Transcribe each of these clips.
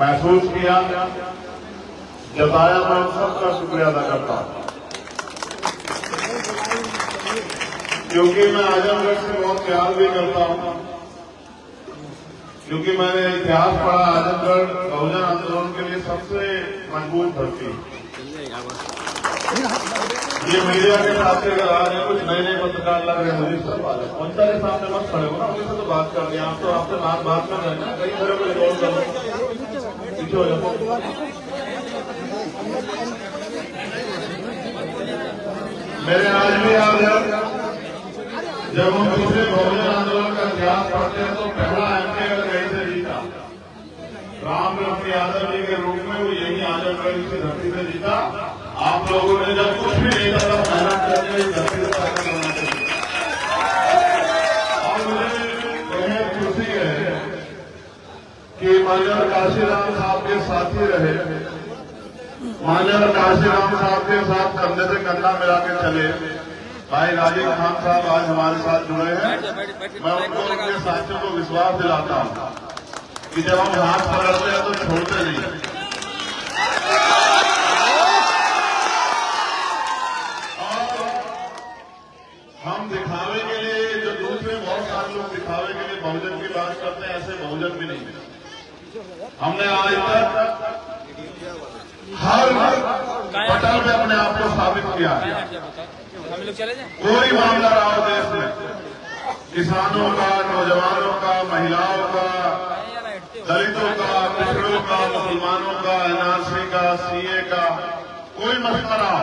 महसूस किया, जताया, मैं सबका शुक्रिया अदा करता हूं। क्योंकि मैं आजमगढ़ से बहुत प्यार भी करता हूं, क्योंकि मैंने इतिहास पढ़ा, आजमगढ़ बहुजन आंदोलन के लिए सबसे मजबूत धरती। ये मीडिया के साथ अगर आ रहे कुछ नए नए पत्रकार लग रहे हैं, मुझे सब आ रहे उनका के सामने मत खड़े हो ना, उनसे तो बात कर लिया। आप तो आपसे बात कर रहे हैं ना, कई तरह को रिकॉर्ड कर पीछे हो जाओ। मेरे आज भी याद है, जब हम दूसरे बहुजन आंदोलन का इतिहास पढ़ते हैं तो पहला एमपी अगर कहीं से जीता, राम रमन यादव जी के रूप में वो यही आजमगढ़ की धरती से जीता। आप लोगों ने जब कुछ भी नहीं करा, मेहनत करके इस धरती से ताकत बनाना चाहिए। और मुझे बेहद खुशी है कि माननीय काशीराम साहब के साथी रहे, माननीय काशीराम साहब के साथ कंधे से कंधा मिला के चले। भाई राजीव खान साहब आज हमारे साथ जुड़े हैं। मैं उनको उनके साथियों को विश्वास दिलाता हूं कि जब हम हाथ पकड़ते हैं तो छोड़ते नहीं। हम दिखावे के लिए, जो दूसरे बहुत सारे लोग दिखावे के लिए बहुजन की बात करते हैं, ऐसे बहुजन भी नहीं। हमने आज तक हर पटल में अपने आप को साबित किया है। कोई मामला रहा हो देश में, किसानों का, नौजवानों का, महिलाओं का, दलितों का, पिछड़ों का, मुसलमानों का, एनआरसी का, सीए का, कोई मसला रहा।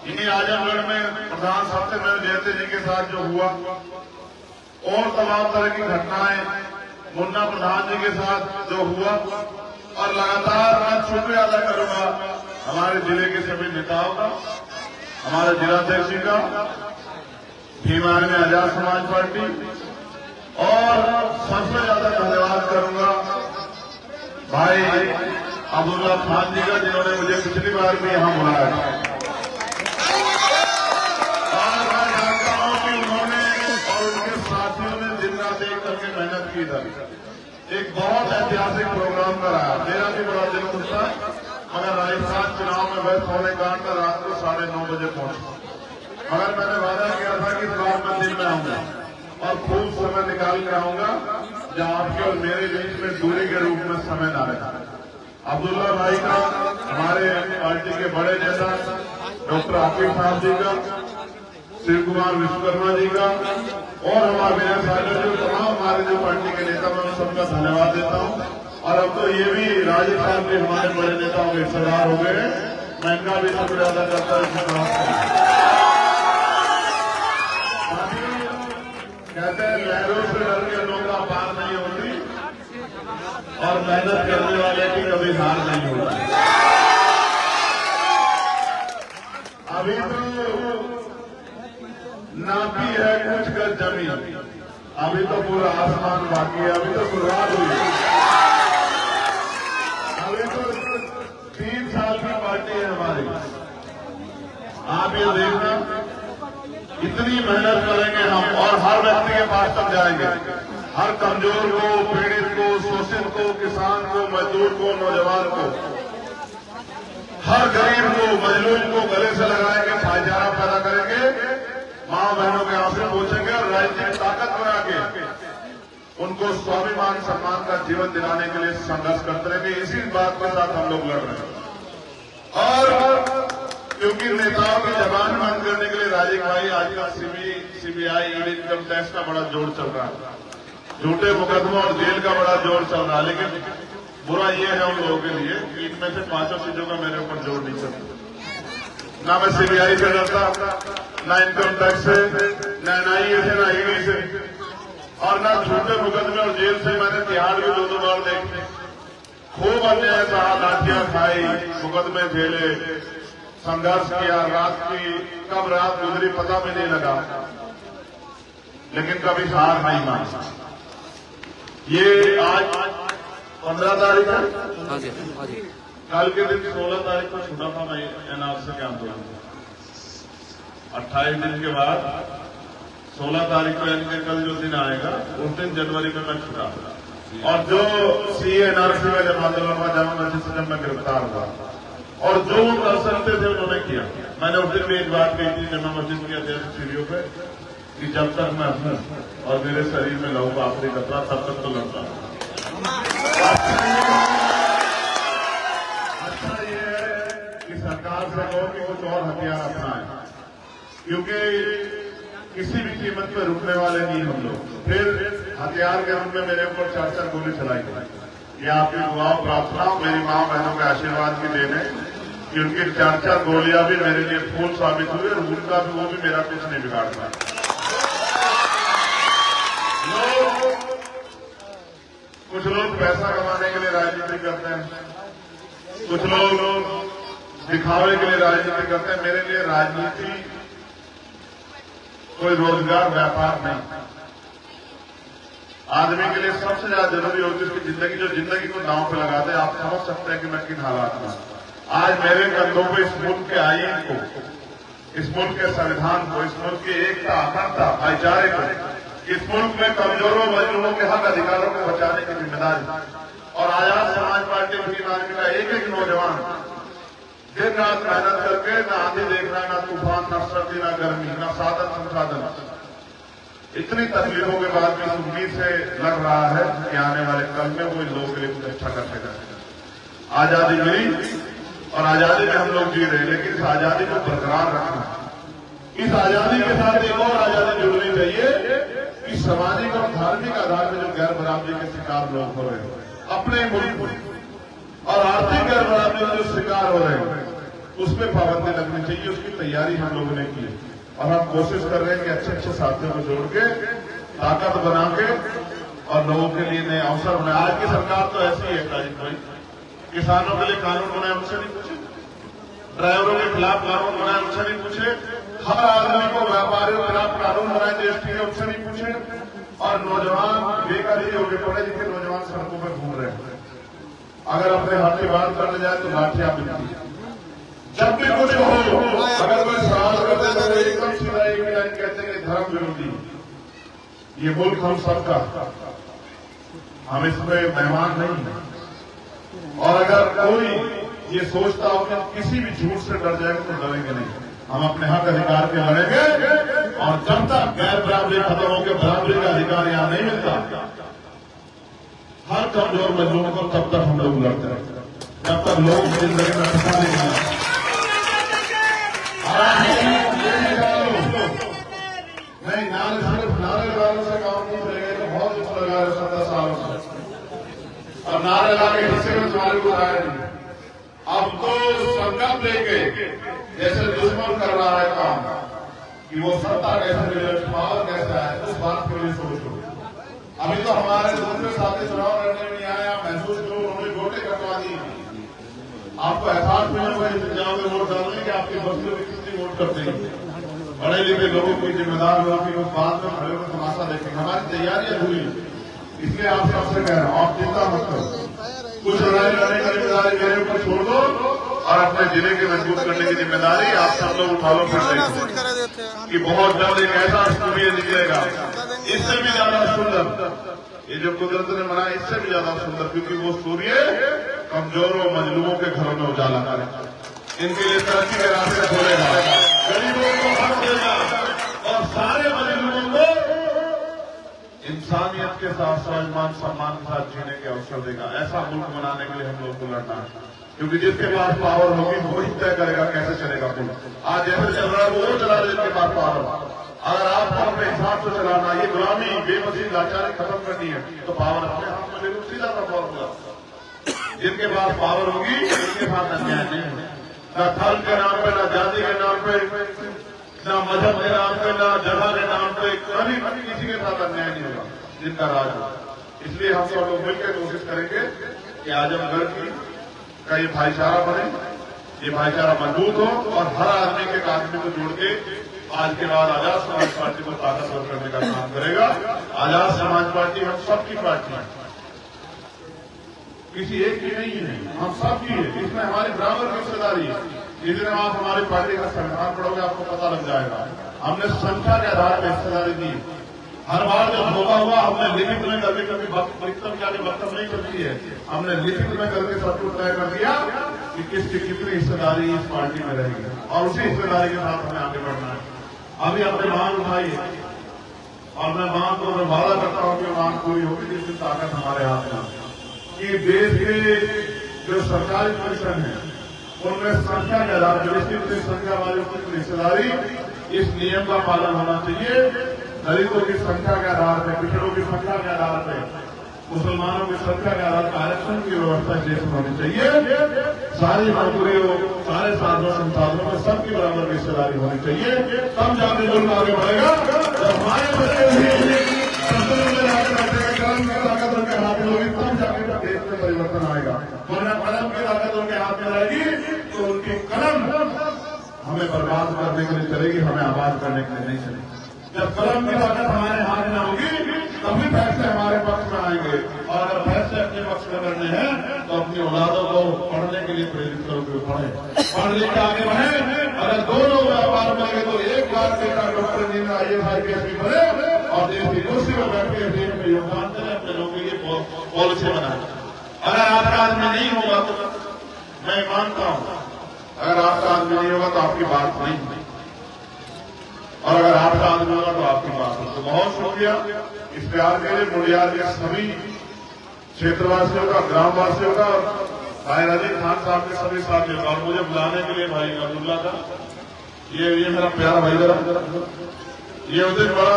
इन्हीं आजमगढ़ में प्रधान सत्यमेव जयते जी के साथ जो हुआ और तमाम तरह की घटनाएं, मुन्ना प्रधान जी के साथ जो हुआ, और लगातार मैं शुक्रिया अदा करूंगा हमारे जिले के सभी नेताओं का, हमारे जिलाध्यक्ष जी का, भीमार में आजाद समाज पार्टी, और सबसे ज्यादा धन्यवाद करूंगा भाई अब्दुल्ला खान जी का, जिन्होंने मुझे पिछली बार भी यहां बुलाया। मेहनत की था, एक बहुत ऐतिहासिक प्रोग्राम कराया। मेरा भी बड़ा दिल खुश था, मगर राजस्थान चुनाव में व्यस्त होने के कारण मैं रात को 9:30 बजे पहुंचा। मगर मैंने वादा किया था कि इस बार मैं दिन में आऊंगा और खूब समय निकाल कर आऊंगा, जहां आपके और मेरे बीच में दूरी के रूप में समय न रहे। अब्दुल्ला भाई का, हमारे पार्टी के बड़े नेता डॉक्टर आकिब साहब जी का, शिव कुमार विश्वकर्मा जी का, और हमारे विनय सागर जो तमाम हमारे जो पार्टी के नेता, मैं सबका धन्यवाद देता हूं। और अब तो ये भी राजीव साहब के हमारे बड़े नेताओं के रिश्तेदार हो गए, मैं इनका भी शुक्रिया अदा करता हूं। कहते हैं लहरों से डर के नौका पार नहीं होती, और मेहनत करने वाले की कभी हार नहीं होती। अभी तो नापी है कुछ गज जमीन, अभी तो पूरा आसमान बाकी है, अभी तो शुरुआत हुई। अभी तो 3 साल की पार्टी है हमारी। आप ये देखना, इतनी मेहनत करेंगे हम, और हर व्यक्ति के पास तक जाएंगे, हर कमजोर को, पीड़ित को, शोषित को, किसान को, मजदूर को, नौजवान को, हर गरीब को, मजलूम को गले से लगाएंगे, भाईचारा पैदा करेंगे, मां बहनों के आंसू पोंछेंगे, और राजनीतिक ताकत बना के उनको स्वाभिमान सम्मान का जीवन दिलाने के लिए संघर्ष करते रहेंगे। इसी बात के साथ हम लोग लड़ रहे हैं। और क्योंकि नेताओं की जबान बंद करने के लिए राजीव भाई, आजकल सीबीआई, इनकम टैक्स का बड़ा जोर चल रहा है, झूठे मुकदमों और जेल का बड़ा जोर चल रहा है। लेकिन बुरा ये है उन लोगों के लिए कि इनमें से 5 चीजों का मेरे ऊपर जोर नहीं चलता। ना मैं सीबीआई से डरता, ना इनकम टैक्स से, ना एनआईए से, ना ईडी से, और ना झूठे मुकदमे और जेल से। मैंने तिहाड़ भी 2 बार देखे, खूब अन्याय सहा, लाठियां खाई, मुकदमे झेले, संघर्ष किया। रात की कब रात गुजरी पता भी नहीं लगा, लेकिन कभी हार नहीं मानी। ये आज 15 तारीख है, कल के दिन 16 तारीख को छूटा था मैं एनआरसी के आंदोलन में। 28 दिन के बाद 16 तारीख को, यानी कि कल जो दिन आएगा, उस दिन जनवरी में मैं छूटा। और जो सीए एनआरसी वाले आंदोलन में जामा मस्जिद से जब मैं गिरफ्तार हुआ और जो वो कर सकते थे उन्होंने किया। मैंने उस दिन भी एक बात कही थी जमा मस्जिद के अध्यक्ष सीढ़ियों पे कि जब तक मैं हूं और मेरे शरीर में लहू का आखिरी कतरा तब तक तो लड़ता हूं। अच्छा ये है कि सरकार से कहो कि कुछ और हथियार अपनाएं, क्योंकि किसी भी कीमत पे रुकने वाले नहीं हम लोग। फिर हथियार के रूप में मेरे ऊपर 4 गोली चलाई गई। ये आपकी दुआ प्रार्थना मेरी मां बहनों के आशीर्वाद की देने कि उनकी 4 गोलियां भी मेरे लिए फूल साबित हुई और उनका भी वो भी मेरा कुछ नहीं बिगाड़ता। कुछ लोग पैसा कमाने के लिए राजनीति करते हैं, कुछ लोग दिखावे के लिए राजनीति करते हैं। मेरे लिए राजनीति कोई रोजगार व्यापार नहीं। आदमी के लिए सबसे ज्यादा जरूरी होती है उसकी जिंदगी, जो जिंदगी को दांव पे लगा दे। आप समझ सकते हैं कि मैं किन हालात में आज मेरे कंधों पे इस मुल्क के आईन को, इस मुल्क के संविधान को, इस मुल्क की एकता, अखंडता, भाईचारे को, इस मुल्क में कमजोरों मजलूमों के हक अधिकारों को बचाने की जिम्मेदारी और आजाद समाज पार्टी भीम आर्मी का एक एक नौजवान दिन रात मेहनत करके न आंधी देखना, न तूफान, न सर्दी, न गर्मी, न साधन संसाधन, इतनी तकलीफों के बाद भी उम्मीद से लड़ रहा है कि आने वाले कल में वो इन लोगों के लिए कुछ अच्छा कर सकेगा। आजादी मिली और आजादी में हम लोग जी रहे हैं, लेकिन इस आजादी को बरकरार रखना, इस आजादी के साथ एक और आजादी जुड़नी चाहिए कि सामाजिक और धार्मिक आधार पर जो गैर बराबरी के शिकार लोग हो रहे हैं अपने मुल्क और आर्थिक गैर बराबरी के जो शिकार हो रहे हैं उसमें पाबंदी लगनी चाहिए। उसकी तैयारी हम लोगों ने की और हम कोशिश कर रहे हैं कि अच्छे अच्छे साथियों को जोड़ के ताकत बना के और लोगों के लिए नए अवसर बनाए। आज की सरकार तो ऐसी है ताजिद भाई, किसानों के लिए कानून बनाए उनसे नहीं पूछे, ड्राइवरों के खिलाफ कानून बनाए उनसे नहीं पूछे, हर आदमी को व्यापारियों के खिलाफ कानून बनाए जीएसटी के उनसे नहीं पूछे, और नौजवान बेकारी होकर पढ़े लिखे नौजवान सड़कों पर घूम रहे हैं। अगर अपने हाथ की बात करने जाए तो लाठियां मिलती है। जब भी कुछ हो, अगर कोई सवाल करते तो एकदम सीधा एक लाइन कहते हैं कि धर्म विरोधी। ये मुल्क हम सबका, हम इसमें मेहमान नहीं है। और अगर कोई ये सोचता हो कि किसी भी झूठ से डर जाएगा तो डरेंगे नहीं। हम अपने हक अधिकार के लड़ेंगे और जब तक गैर बराबरी खत्म होकर बराबरी का अधिकार यहां नहीं मिलता हर कमजोर मजलूम को, तब तक हम लोग लड़ते रहते हैं, जब तक लोग जिंदगी में फंसा नहीं है। नहीं, नारे सिर्फ नारे लगाने से काम नहीं चलेगा, तो बहुत कुछ लगा रहे 17 सालों से और नारे लगा के हिस्से में तुम्हारे को आया नहीं। अब तो संकल्प लेके जैसे दुश्मन कर रहा है काम कि वो सत्ता कैसे मिले, पावर कैसे आए, उस बात के लिए सोचो। अभी तो हमारे दूसरे साथी चुनाव लड़ने में नहीं आए, आप महसूस करो उन्होंने वोटें कटवा दी। आपको एहसास नहीं होगा इस चुनाव में वोट डालने की आपकी बस्तियों में कितनी वोट करते हैं। बड़े लिखे लोगों की जिम्मेदार लोगों की उस बात में खड़े होकर तमाशा देखेंगे। हमारी तैयारी अधूरी, इसलिए आप सबसे कह रहा हूं आप चिंता मत करो। कुछ लड़ाई लड़ने की जिम्मेदारी मेरे ऊपर छोड़ दो और अपने जिले के मजबूत करने की जिम्मेदारी आप सब लोग उठा लो। फिर कि बहुत जल्द एक ऐसा सूर्य निकलेगा इससे भी ज्यादा सुंदर, ये जो कुदरत ने बनाया इससे भी ज्यादा सुंदर, क्योंकि वो सूर्य कमजोरों मजलूमों के घरों में उजाला करेगा, इनके लिए तरक्की के रास्ते खोलेगा, गरीबों को हक देगा और सारे मजलूमों को इंसानियत के साथ स्वाभिमान सम्मान के साथ जीने के अवसर देगा। ऐसा मुल्क बनाने के लिए हम लोग को लड़ना है, क्योंकि जिसके पास पावर होगी वही तय करेगा कैसे चलेगा मुल्क। आज जैसे चल रहा है वो चला रहे जिसके पास पावर। अगर आपको अपने हिसाब से चलाना, ये गुलामी बेबसी लाचारी खत्म करनी है तो पावर अपने हाथ में लेकर सीधा सा फॉर्मूला, जिनके पास पावर होगी उनके साथ अन्याय नहीं है, न धर्म के नाम पे, न जाति के नाम पे, न मजहब के नाम पे, न जगह के नाम पे, कभी किसी के साथ अन्याय नहीं होगा जिनका राज होगा। इसलिए हम सब लोग मिलकर कोशिश करेंगे कि आजमगढ़ का ये भाईचारा बने, ये भाईचारा मजबूत हो और हर आदमी के आदमी को जोड़ के आज के बाद आजाद समाज पार्टी को ताकतवर करने का काम करेगा। आजाद समाज पार्टी हम सबकी पार्टी है, किसी एक की नहीं है, हम सबकी है। इसमें हमारी बराबर की हिस्सेदारी है। जिस दिन आप हमारी पार्टी का संविधान पढ़ोगे आपको पता लग जाएगा। हमने संख्या के आधार पर हिस्सेदारी दी, हर बार जब धोखा हुआ हमने लिखित में करके, कभी अधिकतम जाके वक्तव्य नहीं चलती है, हमने लिखित में करके सबको तय कर दिया कि किसकी कितनी हिस्सेदारी इस पार्टी में रहेगी और उसी हिस्सेदारी के साथ हमें आगे बढ़ना है। अभी अपने मांग उठाई और मैं मांग को मैं वादा करता हूं कि मांग पूरी होगी जिस दिन ताकत हमारे हाथ में कि देश के जो सरकारी पेंशन है उनमें संख्या के आधार पर जितनी संख्या वाली उतनी हिस्सेदारी, इस नियम का पालन होना चाहिए। दलितों की संख्या के आधार पर, पिछड़ों की संख्या के आधार पर, मुसलमानों की संख्या के आधार पर आरक्षण की व्यवस्था देश में होनी चाहिए। सारी नौकरियों, सारे साधनों संसाधनों में सबकी बराबर हिस्सेदारी होनी चाहिए। तब जाके मुल्क आगे बढ़ेगा। जब हमारे बच्चे भी कलम की ताकत उनके हाथ में होगी तब जाके देश में परिवर्तन आएगा। वरना कलम की ताकत उनके हाथ में रहेगी तो उनकी कलम हमें बर्बाद करने के लिए चलेगी, हमें आबाद करने के लिए नहीं चलेगी। जब कलम की ताकत हमारे हाथ में होगी तभी फैसले हमारे पक्ष में आएंगे। और अगर फैसले अपने पक्ष में करने हैं तो अपनी औलादों को पढ़ने के लिए प्रेरित करोगे, पढ़ लिख के आगे बढ़े। अगर दोनों व्यापार बनेंगे तो एक बार बेटा डॉक्टर इंजीनियर IAS IPS भी बने और देश की कुर्सी में बैठ के देश में योगदान करें, अपने लोगों के लिए पॉलिसी बनाए। अगर आपका आदमी नहीं होगा तो मैं मानता हूं, अगर आपका आदमी नहीं होगा तो आपकी बात नहीं होगी, और अगर आपका आदमी होगा तो आपकी बात हो। तो बहुत शुक्रिया इस प्यार के लिए मुड़ियार के सभी क्षेत्रवासियों का, ग्रामवासियों का और भाई अली खान साहब के सभी साथियों का, और मुझे बुलाने के लिए भाई अब्दुल्ला का, ये मेरा प्यारा भाई जरा, ये उस दिन बड़ा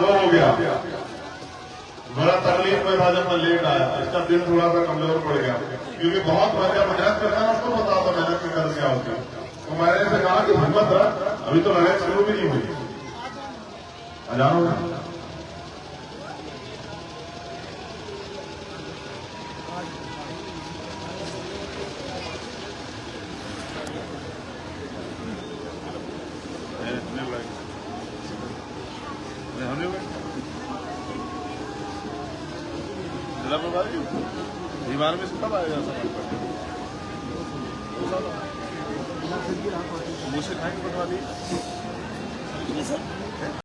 वो हो गया, बड़ा तकलीफ में था जब मैं लेट आया। इसका दिल थोड़ा सा कमजोर पड़ गया क्योंकि बहुत मेहनत करना है, उसको पता था मेहनत की कर क्या होती है। तो मैंने इसे कहा कि हिम्मत है, अभी तो लड़ाई शुरू भी नहीं हुई, अजान हो दीवार में से कब आएगा मुझसे खाएंगे पटवा दी।